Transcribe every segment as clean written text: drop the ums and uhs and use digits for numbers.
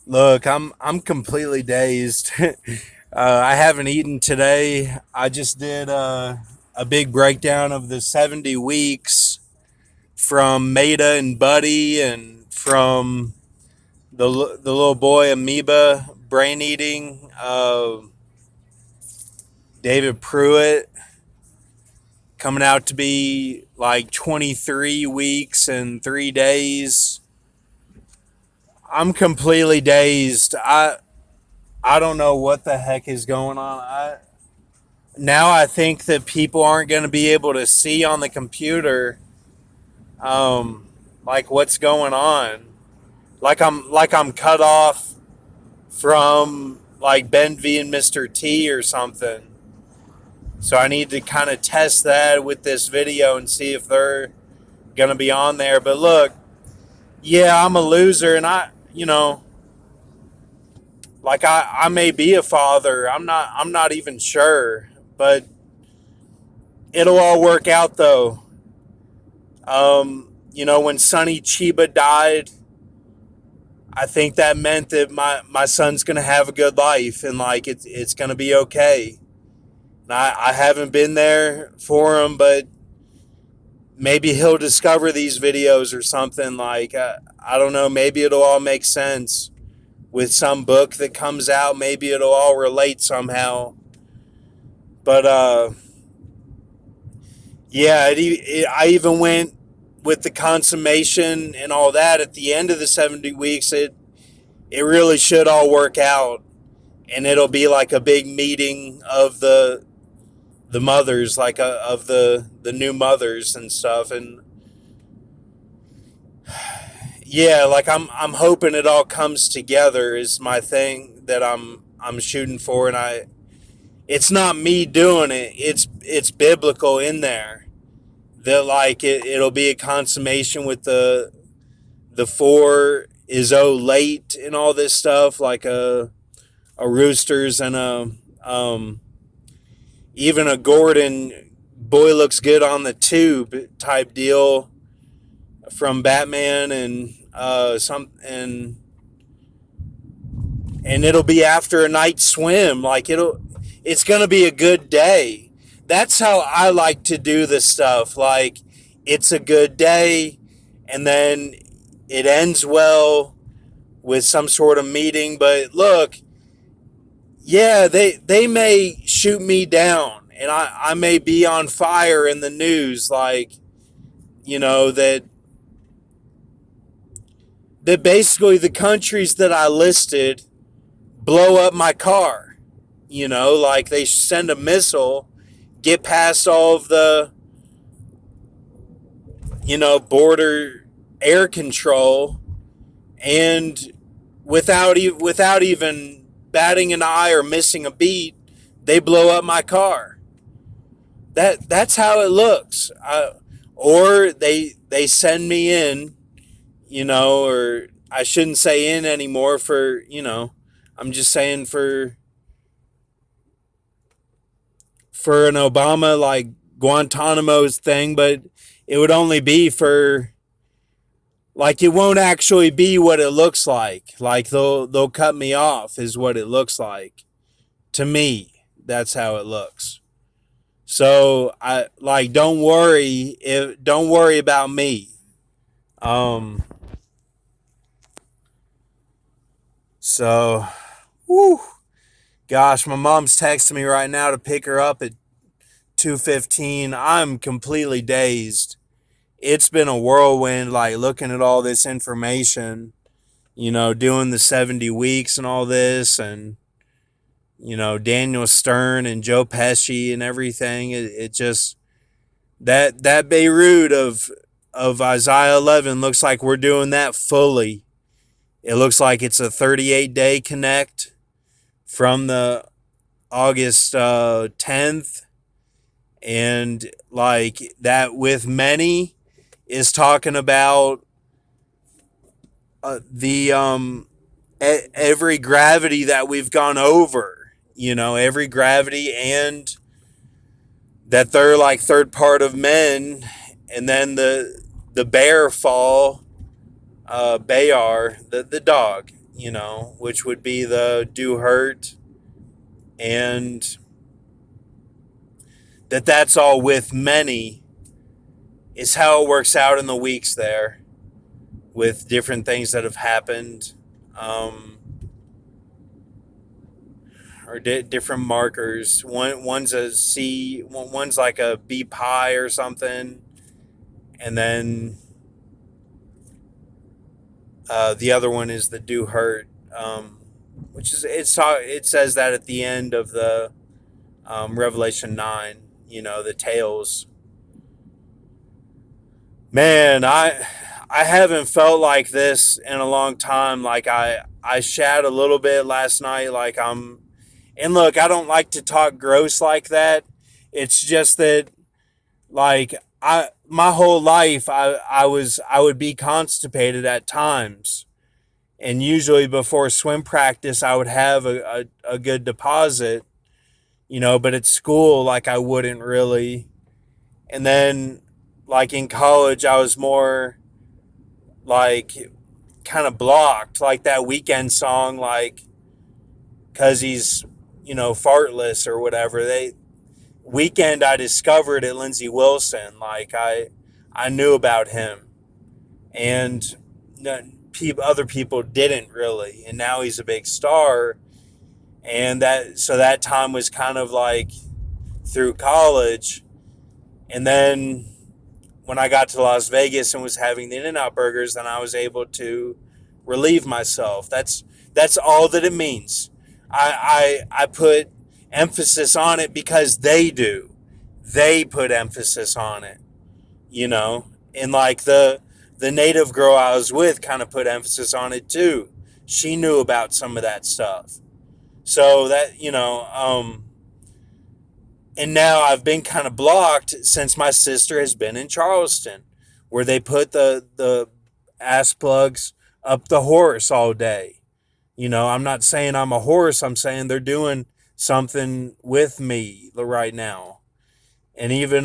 Look, I'm completely dazed. I haven't eaten today. I just did a big breakdown of the 70 weeks from Maida and Buddy, and from the little boy Amoeba brain eating, David Pruitt, coming out to be like 23 weeks and 3 days. I'm completely dazed. I don't know what the heck is going on. I think that people aren't going to be able to see on the computer, um, like what's going on. Like I'm cut off from like Ben V and Mr. T or something. So I need to kind of test that with this video and see if they're going to be on there. But look, yeah, I'm a loser, and I may be a father. I'm not even sure, but it'll all work out though. When Sonny Chiba died, I think that meant that my son's gonna have a good life, and like it's gonna be okay. And I haven't been there for him, but maybe he'll discover these videos or something. Like I don't know. Maybe it'll all make sense with some book that comes out. Maybe it'll all relate somehow. But yeah, I even went with the consummation and all that at the end of the 70 weeks. It really should all work out, and it'll be like a big meeting of the mothers, like of the new mothers and stuff. And yeah, like I'm hoping it all comes together is my thing that I'm shooting for. And it's not me doing it. It's biblical in there that like it'll be a consummation with the four is late and all this stuff, like a roosters and a even a Gordon boy looks good on the tube type deal from Batman, and and it'll be after a night swim. Like it's gonna be a good day. That's how I like to do this stuff. Like it's a good day, and then it ends well with some sort of meeting. But look, yeah, they may shoot me down, and I may be on fire in the news, like that basically the countries that I listed blow up my car. Like they send a missile, get past all of the border air control, and without even batting an eye or missing a beat, they blow up my car. That's how it looks. Or they send me in, or I shouldn't say in anymore for I'm just saying for an Obama like Guantanamo's thing, but it would only be for like it won't actually be what it looks like. Like they'll cut me off is what it looks like to me. That's how it looks. So I like don't worry about me. Um so whew, gosh, my mom's texting me right now to pick her up at 2:15. I'm completely dazed. It's been a whirlwind, like looking at all this information, doing the 70 weeks and all this, and Daniel Stern and Joe Pesci and everything. It just that Beirut of Isaiah 11 looks like we're doing that fully. It looks like it's a 38-day connect from the August 10th, and like that with many is talking about the every gravity that we've gone over, every gravity, and that they're like third part of men, and then the bear fall, Bayar, the dog. which would be the Do Hurt, and that's all with many, is how it works out in the weeks there with different things that have happened, um, or different markers. One's a C, one's like a B pi or something, and then the other one is the Do Hurt, which is it says that at the end of the Revelation 9, the tails. Man, I haven't felt like this in a long time. Like I shat a little bit last night. And look, I don't like to talk gross like that. It's just that, like, my whole life I would be constipated at times, and usually before swim practice I would have a good deposit, but at school, like, I wouldn't really. And then, like, in college, I was more like kind of blocked, like that Weekend song, like, because he's, fartless or whatever. Weekend, I discovered at Lindsey Wilson. Like, I knew about him, and other people didn't really. And now he's a big star. And that time was kind of like through college. And then when I got to Las Vegas and was having the In-N-Out burgers, then I was able to relieve myself. That's all that it means. I put emphasis on it because they do. They put emphasis on it, And like the native girl I was with kind of put emphasis on it too. She knew about some of that stuff. So that, and now I've been kind of blocked since my sister has been in Charleston, where they put the ass plugs up the horse all day. I'm not saying I'm a horse. I'm saying they're doing something with me right now. And even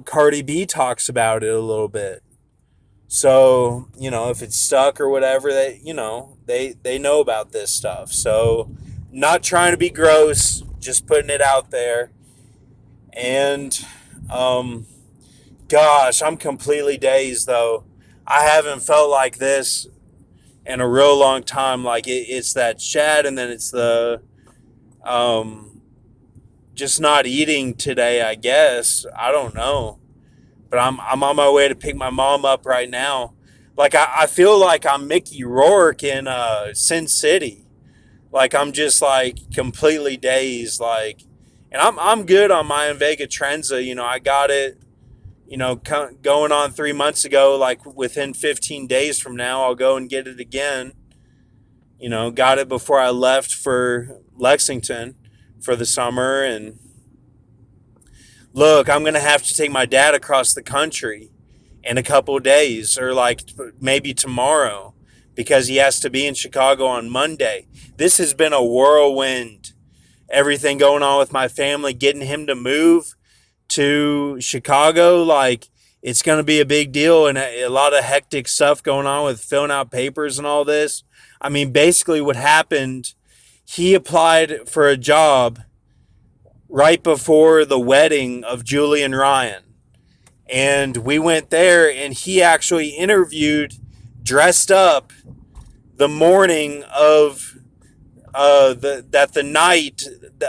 Cardi B talks about it a little bit. So, if it's stuck or whatever, they know about this stuff. So, not trying to be gross, just putting it out there. And gosh, I'm completely dazed though. I haven't felt like this in a real long time. Like, it's that shat, and then it's the just not eating today, I guess. I don't know. But I'm on my way to pick my mom up right now. Like, I feel like I'm Mickey Rourke in Sin City. Like, I'm just like completely dazed. Like, and I'm good on my Invega Trenza. I got it, going on 3 months ago. Like, within 15 days from now, I'll go and get it again. Got it before I left for Lexington for the summer. And look, I'm going to have to take my dad across the country in a couple of days, or like maybe tomorrow, because he has to be in Chicago on Monday. This has been a whirlwind. Everything going on with my family, getting him to move to Chicago, like, it's going to be a big deal, and a lot of hectic stuff going on with filling out papers and all this. I mean, basically what happened, he applied for a job right before the wedding of Julie and Ryan. And we went there, and he actually interviewed dressed up the morning of the night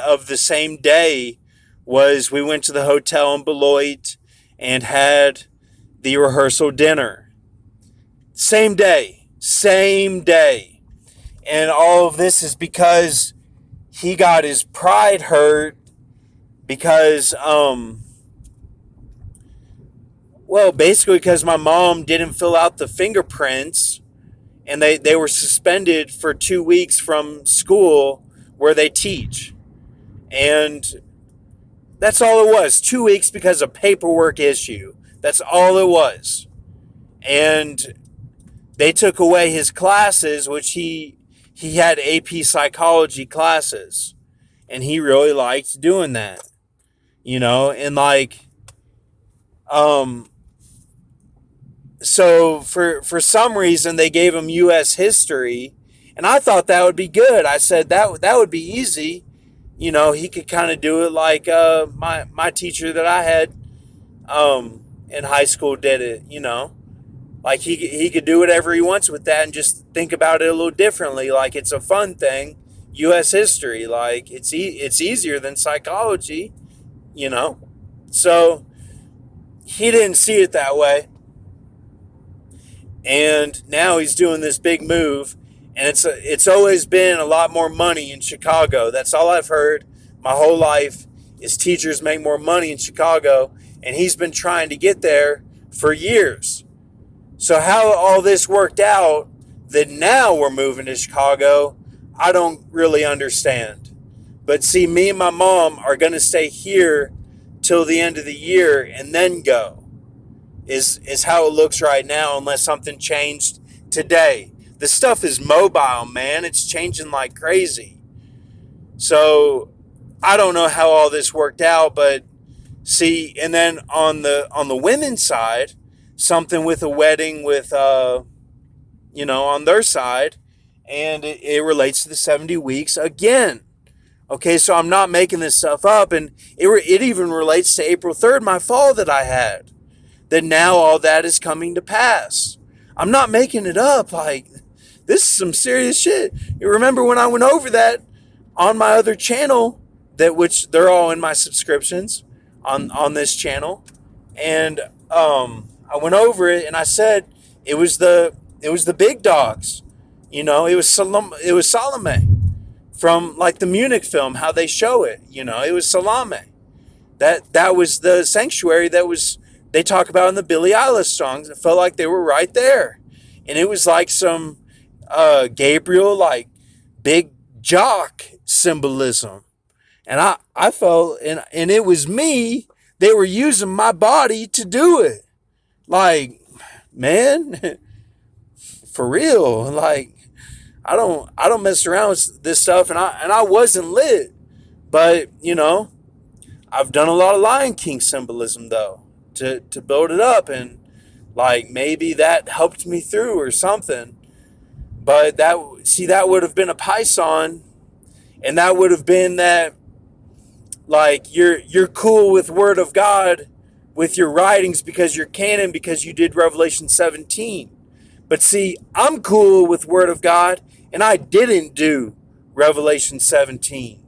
of the same day. We went to the hotel in Beloit and had the rehearsal dinner. Same day. And all of this is because he got his pride hurt because, basically because my mom didn't fill out the fingerprints, and they were suspended for 2 weeks from school where they teach. And that's all it was. 2 weeks because of paperwork issue. That's all it was. And they took away his classes, which he had AP psychology classes. And he really liked doing that. And like, So for some reason they gave him U.S. history, and I thought that would be good. I said that would be easy. He could kind of do it like my teacher that I had in high school did it. Like he could do whatever he wants with that and just think about it a little differently. Like it's a fun thing, U.S. history. Like it's easier than psychology. You know, so he didn't see it that way, and now he's doing this big move, and it's always been a lot more money in Chicago. That's all I've heard my whole life is teachers make more money in Chicago, and he's been trying to get there for years. So how all this worked out that now we're moving to Chicago, I don't really understand. But see, me and my mom are going to stay here till the end of the year and then go. Is how it looks right now, unless something changed today. The stuff is mobile, man. It's changing like crazy. So I don't know how all this worked out, but see, and then on the women's side, something with a wedding with on their side, and it relates to the 70 weeks again. Okay, so I'm not making this stuff up, and it even relates to April 3rd, my fall that I had. That now all that is coming to pass. I'm not making it up. Like, this is some serious shit. You remember when I went over that on my other channel, that which they're all in my subscriptions on this channel, and I went over it and I said it was the big dogs. It was Salome from like the Munich film, how they show it. It was Salome. That was the sanctuary that was they talk about in the Billie Eilish songs. It felt like they were right there, and it was like some Gabriel, like big jock symbolism. And I felt, and it was me. They were using my body to do it. Like, man, for real. Like, I don't mess around with this stuff, and I wasn't lit. But I've done a lot of Lion King symbolism though to build it up, and like maybe that helped me through or something. But that would have been a Python, and that would have been that, like, you're cool with Word of God with your writings because you're canon, because you did Revelation 17. But see, I'm cool with Word of God, and I didn't do Revelation 17.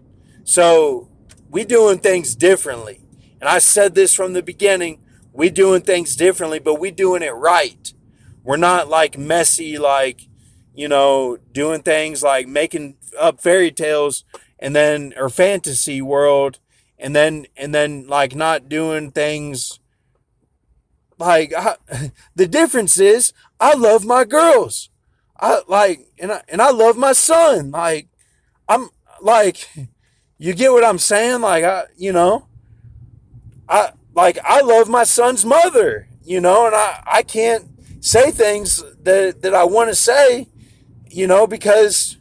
So we doing things differently. And I said this from the beginning. We doing things differently, but we doing it right. We're not like messy, like, doing things like making up fairy tales and then, or fantasy world, and then like not doing things like the difference is I love my girls. I love my son. Like, I'm like, you get what I'm saying? Like, I love my son's mother, and I can't say things that I want to say, because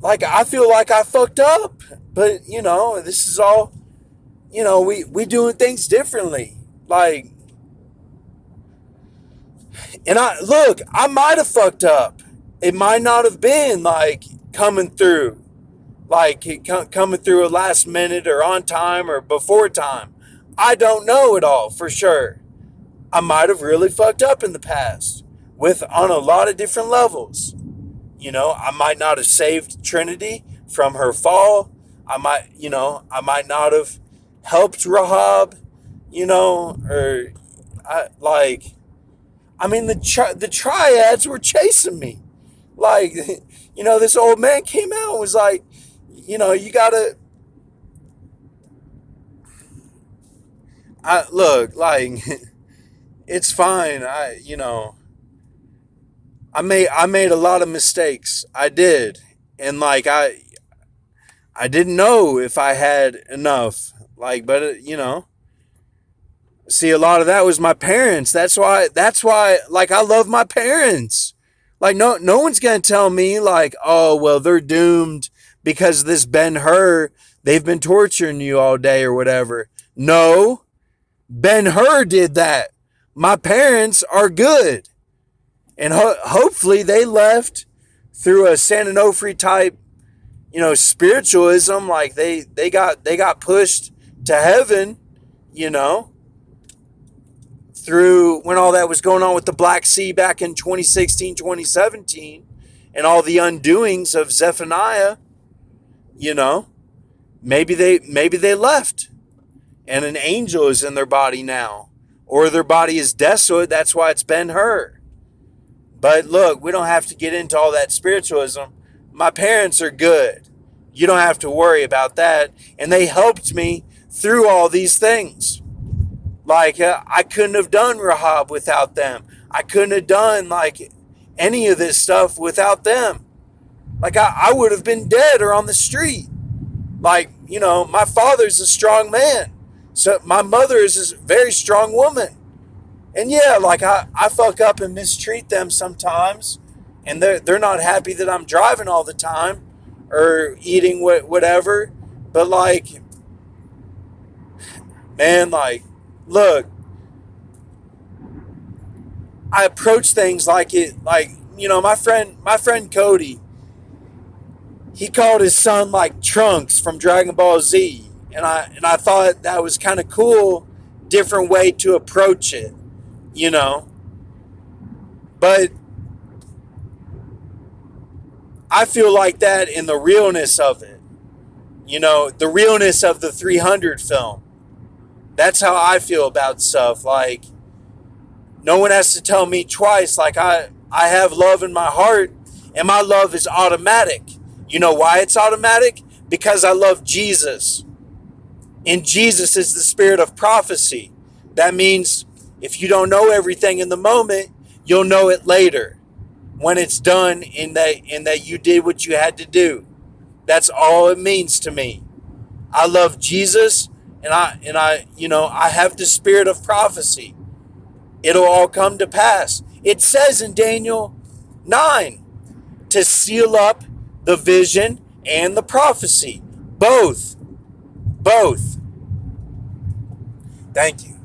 like I feel like I fucked up. But this is all, we doing things differently. Like, and I might have fucked up. It might not have been like coming through, like coming through a last minute or on time or before time. I don't know it all for sure. I might have really fucked up in the past with on a lot of different levels. I might not have saved Trinity from her fall. I might not have helped Rahab, or the triads were chasing me. Like, this old man came out and was like, you gotta, look, like, it's fine. I made a lot of mistakes. I did. And like, I didn't know if I had enough. Like, but see, a lot of that was my parents. That's why like I love my parents. Like, no one's going to tell me like, "Oh, well, they're doomed because this Ben-Hur, they've been torturing you all day or whatever." No. Ben-Hur did that. my parents are good. And hopefully they left through a San Onofre type, spiritualism. Like they got pushed to heaven, you know, through when all that was going on with the Black Sea back in 2016, 2017, and all the undoings of Zephaniah, maybe they left and an angel is in their body now, or their body is desolate. That's why it's Ben Hur. But look, we don't have to get into all that spiritualism. My parents are good. You don't have to worry about that. And they helped me through all these things. Like, I couldn't have done Rahab without them. I couldn't have done, like, any of this stuff without them. Like, I would have been dead or on the street. Like, my father's a strong man. So my mother is a very strong woman. And yeah, like I fuck up and mistreat them sometimes, and they're not happy that I'm driving all the time or eating whatever. But like, man, like, look, I approach things like my friend Cody, he called his son like Trunks from Dragon Ball Z, and I thought that was kind of cool, different way to approach it. But I feel like that in the realness of it, the realness of the 300 film. That's how I feel about stuff. Like, no one has to tell me twice. Like, I have love in my heart, and my love is automatic. You know why it's automatic? Because I love Jesus. And Jesus is the spirit of prophecy. That means if you don't know everything in the moment, you'll know it later when it's done in that you did what you had to do. That's all it means to me. I love Jesus, and I have the spirit of prophecy. It'll all come to pass. It says in Daniel 9 to seal up the vision and the prophecy. Both. Thank you.